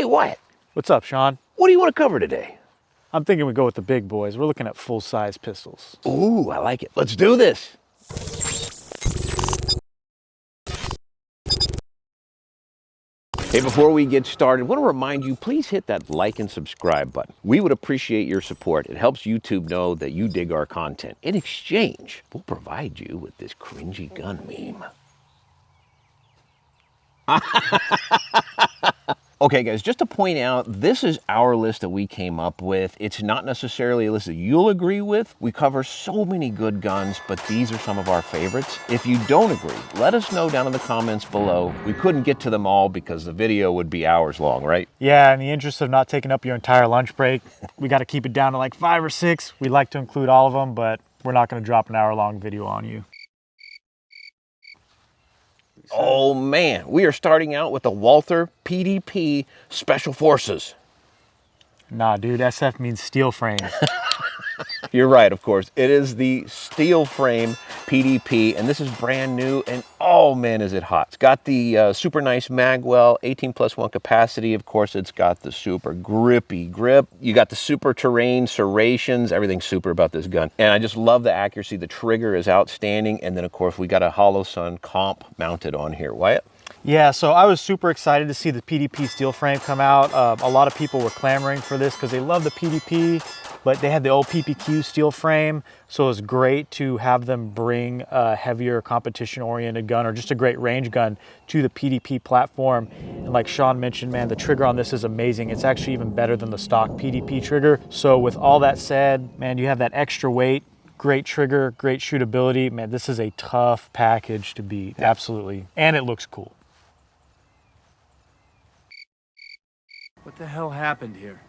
Wyatt. What's up, Sean? What do you want to cover today? I'm thinking we go with the big boys. We're looking at full-size pistols. Ooh, I like it. Let's do this. Hey, before we get started, I want to remind you, please hit that like and subscribe button. We would appreciate your support. It helps YouTube know that you dig our content. In exchange, we'll provide you with this cringy gun meme. Okay, guys, just to point out, this is our list that we came up with. It's not necessarily a list that you'll agree with. We cover so many good guns, but these are some of our favorites. If you don't agree, let us know down in the comments below. We couldn't get to them all because the video would be hours long, right? Yeah, in the interest of not taking up your entire lunch break, we got to keep it down to like 5 or 6. We'd like to include all of them, but we're not going to drop an hour-long video on you. Oh man, we are starting out with the Walther PDP Special Forces. Nah, dude, SF means steel frame. You're right, of course. It is the steel frame PDP, and this is brand new, and oh man, is it hot. It's got the super nice magwell, 18+1 capacity. Of course, it's got the super grippy grip. You got the super terrain serrations, everything's super about this gun. And I just love the accuracy. The trigger is outstanding. And then of course, we got a Hollow Sun comp mounted on here. Wyatt? Yeah, so I was super excited to see the PDP steel frame come out. A lot of people were clamoring for this because they love the PDP, but they had the old PPQ steel frame. So it was great to have them bring a heavier competition-oriented gun or just a great range gun to the PDP platform. And like Sean mentioned, man, the trigger on this is amazing. It's actually even better than the stock PDP trigger. So with all that said, man, you have that extra weight, great trigger, great shootability. Man, this is a tough package to beat, absolutely. And it looks cool. What the hell happened here?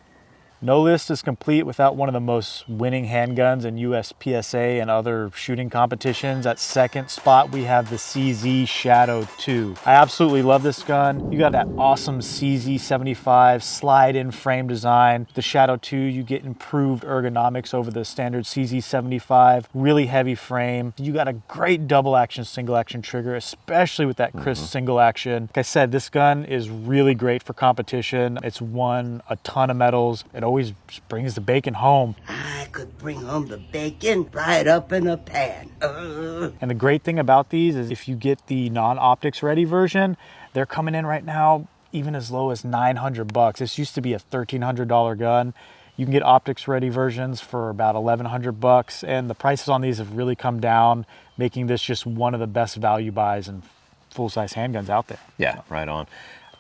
No list is complete without one of the most winning handguns in USPSA and other shooting competitions. At second spot, we have the CZ Shadow 2. I absolutely love this gun. You got that awesome CZ75 slide-in frame design. The Shadow 2, you get improved ergonomics over the standard CZ75. Really heavy frame. You got a great double action, single action trigger, especially with that crisp single action. Like I said, this gun is really great for competition. It's won a ton of medals. It always brings the bacon home. I could bring home the bacon right up in a pan. And the great thing about these is if you get the non-optics ready version, they're coming in right now even as low as $900. This used to be a $1,300 gun. You can get optics ready versions for about $1,100, and the prices on these have really come down, making this just one of the best value buys and full-size handguns out there. Yeah, right on.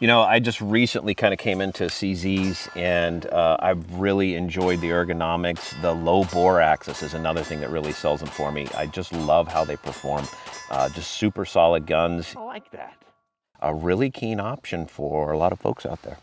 You know, I just recently kind of came into CZs, and I've really enjoyed the ergonomics. The low bore axis is another thing that really sells them for me. I just love how they perform. Just super solid guns. I like that. A really keen option for a lot of folks out there.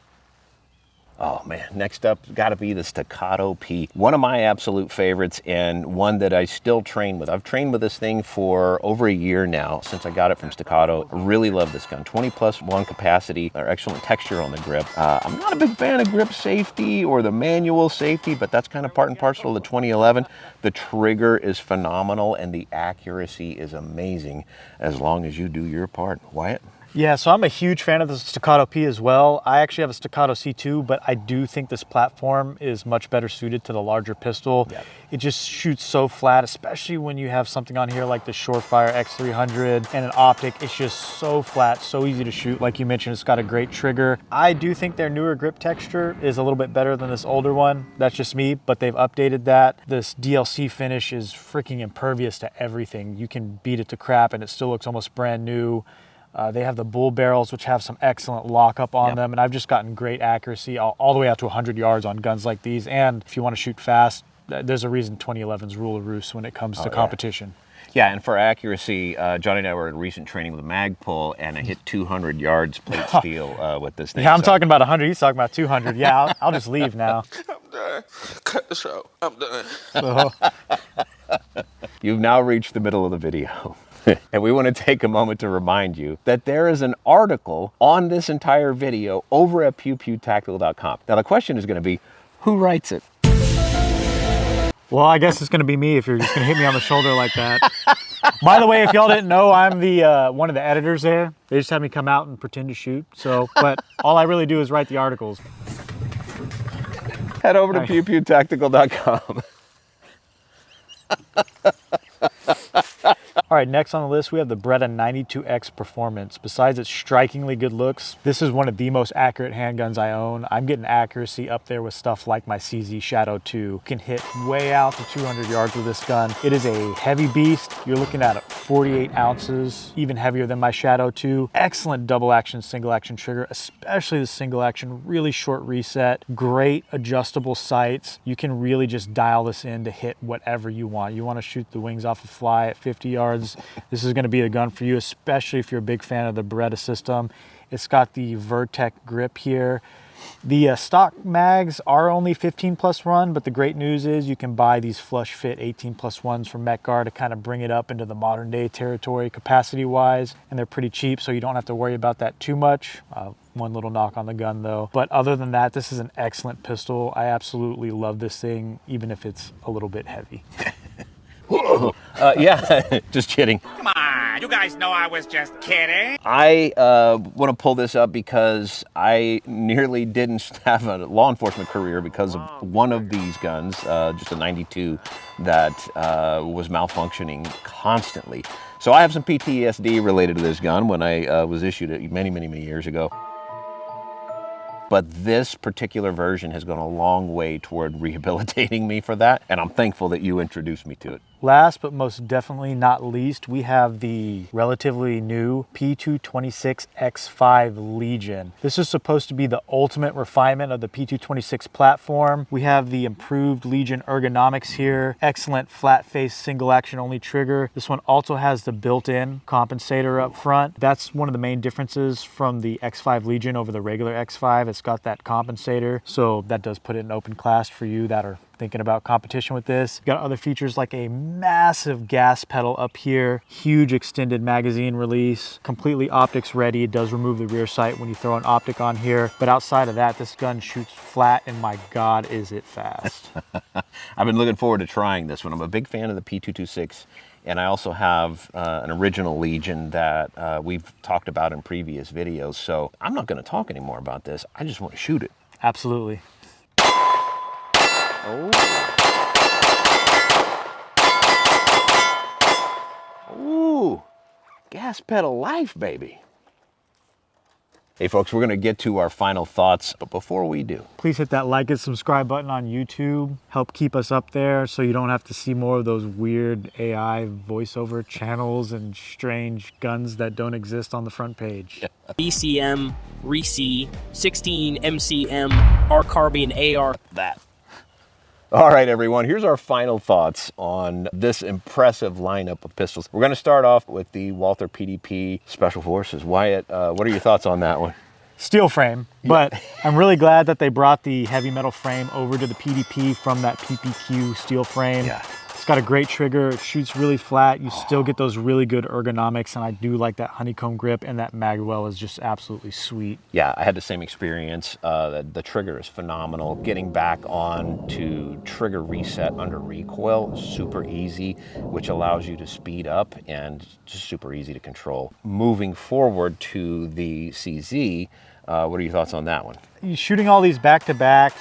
Oh man, next up got to be the Staccato P. One of my absolute favorites, and one that I still train with. I've trained with this thing for over a year now since I got it from Staccato. I really love this gun. 20+1 capacity, or excellent texture on the grip. I'm not a big fan of grip safety or the manual safety, but that's kind of part and parcel of the 2011. The trigger is phenomenal and the accuracy is amazing as long as you do your part. Wyatt? Yeah, so I'm a huge fan of the Staccato P as well. I actually have a Staccato C2, but I do think this platform is much better suited to the larger pistol. Yep. It just shoots so flat, especially when you have something on here like the Shorefire X300 and an optic. It's just so flat, so easy to shoot. Like you mentioned, it's got a great trigger. I do think their newer grip texture is a little bit better than this older one. That's just me, but they've updated that. This DLC finish is freaking impervious to everything. You can beat it to crap and it still looks almost brand new. They have the bull barrels, which have some excellent lockup on them, and I've just gotten great accuracy all the way out to 100 yards on guns like these. And if you want to shoot fast, there's a reason 2011's rule of roost when it comes to competition. Yeah, and for accuracy, Johnny and I were in recent training with a Magpul, and I hit 200 yards plate steel with this thing. Yeah, I'm talking about 100, he's talking about 200. Yeah, I'll just leave now. I'm done. Cut the show. I'm done. So. You've now reached the middle of the video. And we want to take a moment to remind you that there is an article on this entire video over at pewpewtactical.com. Now the question is going to be, who writes it? Well, I guess it's going to be me if you're just going to hit me on the shoulder like that. By the way, if y'all didn't know, I'm the one of the editors there. They just had me come out and pretend to shoot. So, but all I really do is write the articles. Head over to pewpewtactical.com. All right, next on the list, we have the Beretta 92X Performance. Besides its strikingly good looks, this is one of the most accurate handguns I own. I'm getting accuracy up there with stuff like my CZ Shadow 2. You can hit way out to 200 yards with this gun. It is a heavy beast. You're looking at 48 ounces, even heavier than my Shadow 2. Excellent double action, single action trigger, especially the single action, really short reset, great adjustable sights. You can really just dial this in to hit whatever you want. You want to shoot the wings off a fly at 50 yards. This is going to be the gun for you, especially if you're a big fan of the Beretta system. It's got the Vertec grip here. The stock mags are only 15+ run, but the great news is you can buy these flush fit 18+ ones from Metgar to kind of bring it up into the modern day territory capacity wise, and they're pretty cheap, so you don't have to worry about that too much. One little knock on the gun though, but other than that, this is an excellent pistol. I absolutely love this thing, even if it's a little bit heavy. Yeah, just kidding. Come on, you guys know I was just kidding. I want to pull this up because I nearly didn't have a law enforcement career because of one of these guns, just a 92, that was malfunctioning constantly. So I have some PTSD related to this gun when I was issued it many years ago. But this particular version has gone a long way toward rehabilitating me for that, and I'm thankful that you introduced me to it. Last but most definitely not least, we have the relatively new P226 X5 Legion. This is supposed to be the ultimate refinement of the P226 platform. We have the improved Legion ergonomics here, excellent flat face single action only trigger. This one also has the built-in compensator up front. That's one of the main differences from the X5 Legion over the regular X5. It's got that compensator, so that does put it in open class for you that are thinking about competition with this. Got other features like a massive gas pedal up here, huge extended magazine release, completely optics ready. It does remove the rear sight when you throw an optic on here, but outside of that, this gun shoots flat, and my God, is it fast. I've been looking forward to trying this one. I'm a big fan of the P226, and I also have an original Legion that we've talked about in previous videos, so I'm not going to talk anymore about this. I just want to shoot it. Absolutely. Oh. Ooh, gas pedal life, baby. Hey folks, we're gonna get to our final thoughts, but before we do, please hit that like and subscribe button on YouTube. Help keep us up there so you don't have to see more of those weird AI voiceover channels and strange guns that don't exist on the front page. BCM, REC, 16 MCM, R-Carbine AR. That. All right, everyone, here's our final thoughts on this impressive lineup of pistols. We're gonna start off with the Walther PDP Special Forces. Wyatt, what are your thoughts on that one? Steel frame, but I'm really glad that they brought the heavy metal frame over to the PDP from that PPQ steel frame. Yeah. It's got a great trigger, it shoots really flat, you still get those really good ergonomics, and I do like that honeycomb grip, and that magwell is just absolutely sweet. Yeah, I had the same experience. The trigger is phenomenal. Getting back on to trigger reset under recoil is super easy, which allows you to speed up and just super easy to control. Moving forward to the CZ, what are your thoughts on that one? Shooting all these back to back,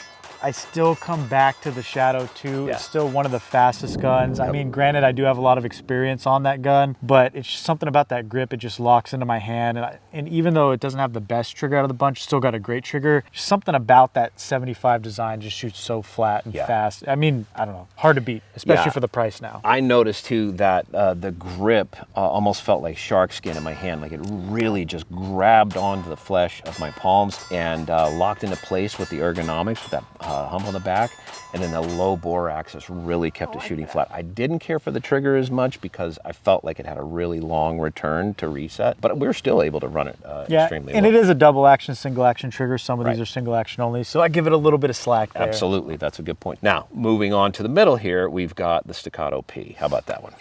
I still come back to the Shadow 2. Yeah. It's still one of the fastest guns. I mean, granted, I do have a lot of experience on that gun, but it's just something about that grip. It just locks into my hand. And even though it doesn't have the best trigger out of the bunch, it's still got a great trigger. Just something about that 75 design just shoots so flat and fast. I mean, I don't know, hard to beat, especially for the price now. I noticed too that the grip almost felt like shark skin in my hand. Like it really just grabbed onto the flesh of my palms and locked into place with the ergonomics, with that hump on the back, and then the low bore axis really kept it shooting flat. I didn't care for the trigger as much because I felt like it had a really long return to reset, but we were still able to run it extremely well. And it is a double action, single action trigger. Some of these are single action only, so I give it a little bit of slack there. Absolutely, that's a good point. Now, moving on to the middle here, we've got the Staccato P. How about that one?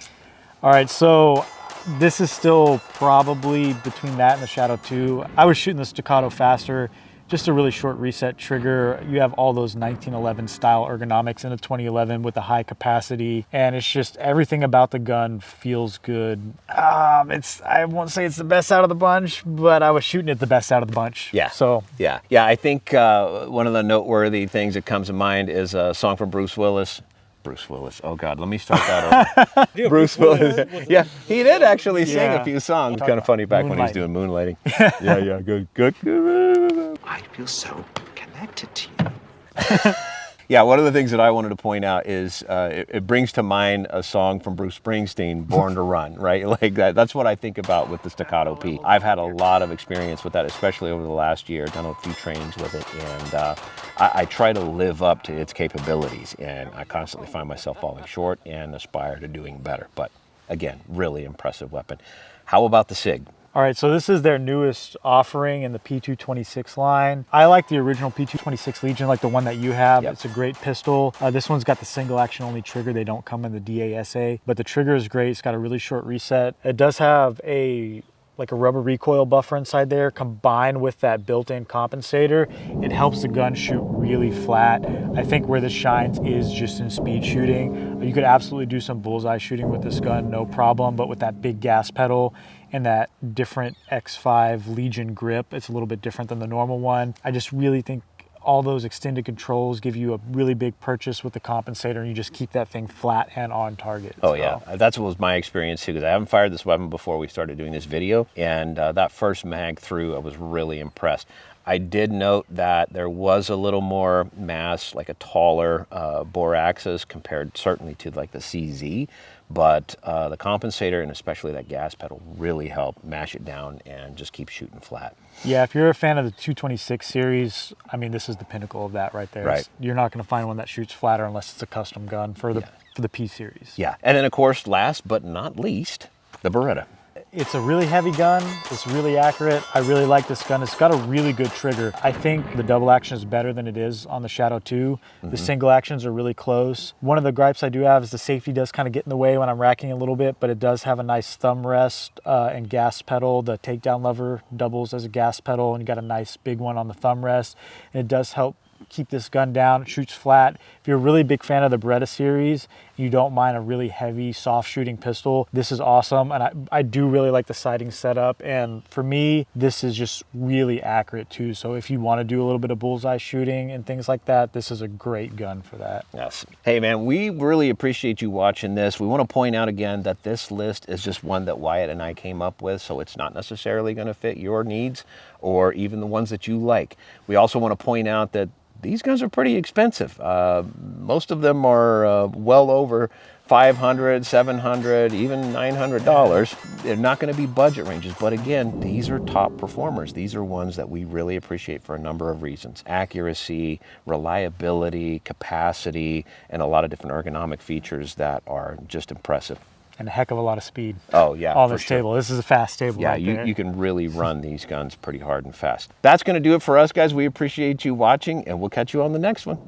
All right, so this is still probably between that and the Shadow 2. I was shooting the Staccato faster just a really short reset trigger. You have all those 1911 style ergonomics in a 2011 with the high capacity, and it's just everything about the gun feels good. I won't say it's the best out of the bunch, but I was shooting it the best out of the bunch. Yeah. So yeah. I think one of the noteworthy things that comes to mind is a song from Bruce Willis. Bruce Willis. Oh God, let me start that over. Bruce Willis. Yeah, he did actually sing a few songs. Kind of funny back when he was doing Moonlighting. Yeah, good. I feel so connected to you. Yeah, one of the things that I wanted to point out is it brings to mind a song from Bruce Springsteen, Born to Run, right? Like that's what I think about with the Staccato P. I've had a lot of experience with that, especially over the last year. Done a few trainings with it, and I try to live up to its capabilities, and I constantly find myself falling short and aspire to doing better. But again, really impressive weapon. How about the SIG? all right, so this is their newest offering in the P226 line. I like the original P226 Legion, like the one that you have. Yep. It's a great pistol. This one's got the single action only trigger. They don't come in the DASA, but the trigger is great. It's got a really short reset. It does have like a rubber recoil buffer inside there. Combined with that built-in compensator, it helps the gun shoot really flat. I think where this shines is just in speed shooting. You could absolutely do some bullseye shooting with this gun, no problem, but with that big gas pedal and that different X5 Legion grip, it's a little bit different than the normal one. I just really think all those extended controls give you a really big purchase with the compensator, and you just keep that thing flat and on target. Oh, so. Yeah, that's what was my experience too, because I haven't fired this weapon before we started doing this video, and that first mag through, I was really impressed. I did note that there was a little more mass, like a taller bore axis compared certainly to like the CZ, but the compensator and especially that gas pedal really helped mash it down and just keep shooting flat. Yeah, if you're a fan of the 226 series, I mean, this is the pinnacle of that right there. Right. You're not going to find one that shoots flatter unless it's a custom gun for the P series. Yeah, and then of course, last but not least, the Beretta. It's a really heavy gun. It's really accurate. I really like this gun. It's got a really good trigger. I think the double action is better than it is on the Shadow 2. The single actions are really close. One of the gripes I do have is the safety does kind of get in the way when I'm racking a little bit, but it does have a nice thumb rest and gas pedal. The takedown lever doubles as a gas pedal, and you got a nice big one on the thumb rest. And it does help keep this gun down. It shoots flat. If you're a really big fan of the Beretta series, you don't mind a really heavy, soft shooting pistol, this is awesome. And I do really like the sighting setup. And for me, this is just really accurate too. So if you want to do a little bit of bullseye shooting and things like that, this is a great gun for that. Yes. Hey man, we really appreciate you watching this. We want to point out again that this list is just one that Wyatt and I came up with, so it's not necessarily going to fit your needs or even the ones that you like. We also want to point out that these guns are pretty expensive. Most of them are well over $500, $700, even $900. They're not going to be budget ranges, but again, these are top performers. These are ones that we really appreciate for a number of reasons. Accuracy, reliability, capacity, and a lot of different ergonomic features that are just impressive. And a heck of a lot of speed. Oh yeah, on this table. This is a fast table. Yeah, right you can really run these guns pretty hard and fast. That's going to do it for us, guys. We appreciate you watching, and we'll catch you on the next one.